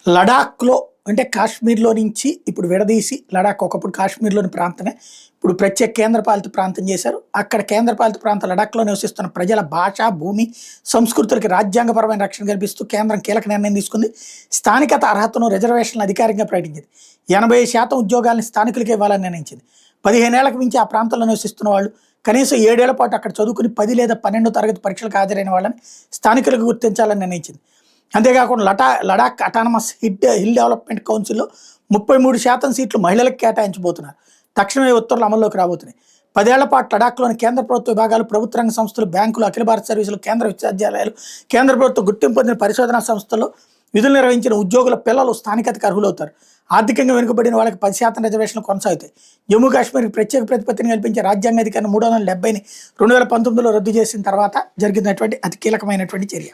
లడాఖ్‌లో అంటే కాశ్మీర్‌లో నుంచి ఇప్పుడు విడదీసి లడాఖ్ ఒకప్పుడు కాశ్మీర్‌లోని ప్రాంతమే. ఇప్పుడు ప్రత్యేక కేంద్రపాలిత ప్రాంతం చేశారు. అక్కడ కేంద్రపాలిత ప్రాంతం లడాఖ్‌లో నివసిస్తున్న ప్రజల భాష, భూమి, సంస్కృతులకి రాజ్యాంగపరమైన రక్షణ కల్పిస్తూ కేంద్రం కీలక నిర్ణయం తీసుకుంది. స్థానికత అర్హతను రిజర్వేషన్‌లు అధికారికంగా ప్రకటించింది. 80% ఉద్యోగాలను స్థానికులకే ఇవ్వాలని నిర్ణయించింది. 15 ఏళ్లకు మించి ఆ ప్రాంతంలో నివసిస్తున్న వాళ్ళు కనీసం 7 ఏళ్ల పాటు అక్కడ చదువుకుని 10 లేదా 12వ తరగతి పరీక్షలకు హాజరైన వాళ్ళని స్థానికులకు గుర్తించాలని నిర్ణయించింది. అంతేకాకుండా లడాక్ అటానమస్ హిల్ డెవలప్మెంట్ కౌన్సిల్లో 33% సీట్లు మహిళలకు కేటాయించబోతున్నారు. తక్షణమే ఉత్తర్వులు అమల్లోకి రాబోతున్నాయి. 10 ఏళ్ల పాటు లడాఖ్లోని కేంద్ర ప్రభుత్వ విభాగాలు, ప్రభుత్వ రంగ సంస్థలు, బ్యాంకులు, అఖిల భారత సర్వీసులు, కేంద్ర విశ్వవిద్యాలయాలు, కేంద్ర ప్రభుత్వ గుర్తింపు పొందిన పరిశోధనా సంస్థల్లో విధులు నిర్వహించిన ఉద్యోగుల పిల్లలు స్థానికతకు అర్హులవుతారు. ఆర్థికంగా వెనుకబడిన వాళ్ళకి 10% రిజర్వేషన్లు కొనసాగుతాయి. జమ్మూ కాశ్మీర్కి ప్రత్యేక ప్రతిపత్తిని కల్పించే రాజ్యాంగ అధికారం 370ని 2019లో రద్దు చేసిన తర్వాత జరిగినటువంటి అతి కీలకమైనటువంటి చర్య.